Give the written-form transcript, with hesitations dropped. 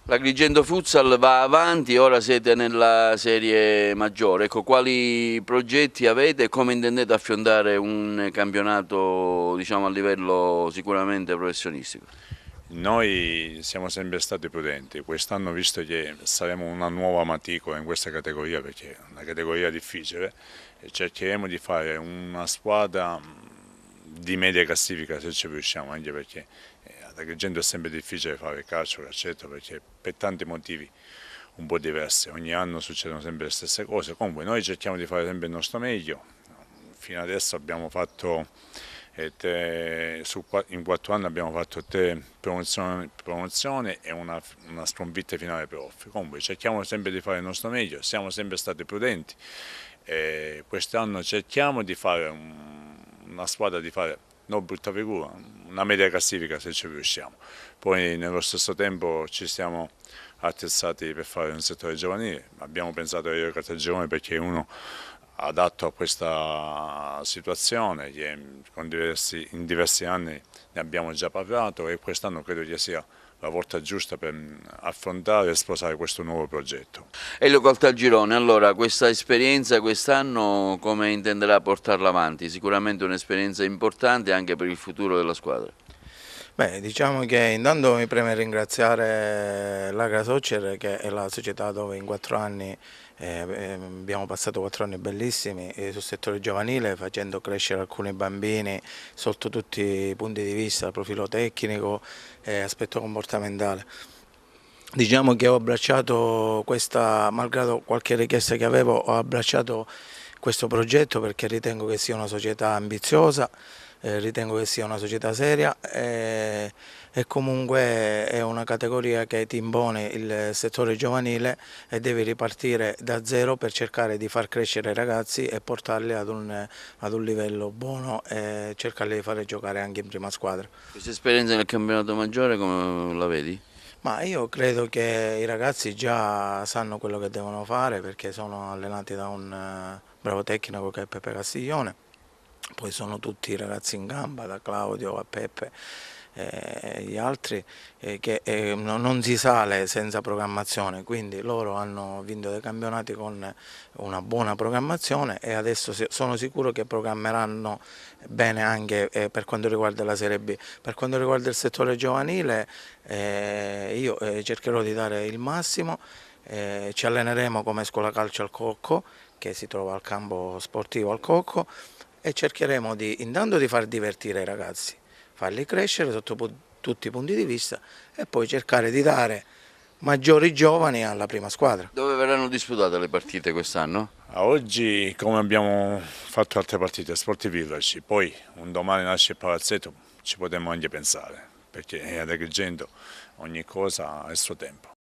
L'Agrigento Futsal va avanti, ora siete nella serie maggiore. Ecco, quali progetti avete e come intendete affrontare un campionato, diciamo, a livello sicuramente professionistico? Noi siamo sempre stati prudenti, quest'anno visto che saremo una nuova matricola in questa categoria perché è una categoria difficile e cercheremo di fare una squadra di media classifica se ci riusciamo, anche perché ad Agrigento è sempre difficile fare calcio, calcetto perché per tanti motivi un po' diversi, ogni anno succedono sempre le stesse cose, comunque noi cerchiamo di fare sempre il nostro meglio, fino adesso abbiamo fatto in 4 anni abbiamo fatto 3 promozioni e una sconfitta finale playoff. Comunque cerchiamo sempre di fare il nostro meglio, siamo sempre stati prudenti e quest'anno cerchiamo di fare una squadra, di fare non brutta figura, una media classifica se ci riusciamo. Poi nello stesso tempo ci siamo attrezzati per fare un settore giovanile, abbiamo pensato a Rio Caltagirone perché è uno adatto a questa situazione che in diversi anni ne abbiamo già parlato e quest'anno credo che sia la volta giusta per affrontare e sposare questo nuovo progetto. Elio Caltagirone, allora questa esperienza quest'anno come intenderà portarla avanti? Sicuramente un'esperienza importante anche per il futuro della squadra. Beh, diciamo che intanto mi preme ringraziare l'Agra Soccer, che è la società dove in 4 anni abbiamo passato 4 anni bellissimi sul settore giovanile, facendo crescere alcuni bambini sotto tutti i punti di vista, profilo tecnico e aspetto comportamentale. Diciamo che ho abbracciato questa, malgrado qualche richiesta che avevo, ho abbracciato questo progetto perché ritengo che sia una società ambiziosa, ritengo che sia una società seria e comunque è una categoria che ti impone il settore giovanile e devi ripartire da zero per cercare di far crescere i ragazzi e portarli ad un livello buono e cercarli di fare giocare anche in prima squadra. Questa esperienza nel campionato maggiore come la vedi? Ma io credo che i ragazzi già sanno quello che devono fare perché sono allenati da un bravo tecnico che è Peppe Castiglione, poi sono tutti ragazzi in gamba, da Claudio a Peppe e gli altri, che non si sale senza programmazione, quindi loro hanno vinto dei campionati con una buona programmazione e adesso sono sicuro che programmeranno bene anche per quanto riguarda la Serie B. Per quanto riguarda il settore giovanile io cercherò di dare il massimo, ci alleneremo come scuola calcio al Cocco che si trova al campo sportivo al Cocco e cercheremo intanto di far divertire i ragazzi, farli crescere sotto tutti i punti di vista e poi cercare di dare maggiori giovani alla prima squadra. Dove verranno disputate le partite quest'anno? A oggi, come abbiamo fatto altre partite, Sport Village, poi un domani nasce il palazzetto, ci potremmo anche pensare, perché ad Agrigento ogni cosa ha il suo tempo.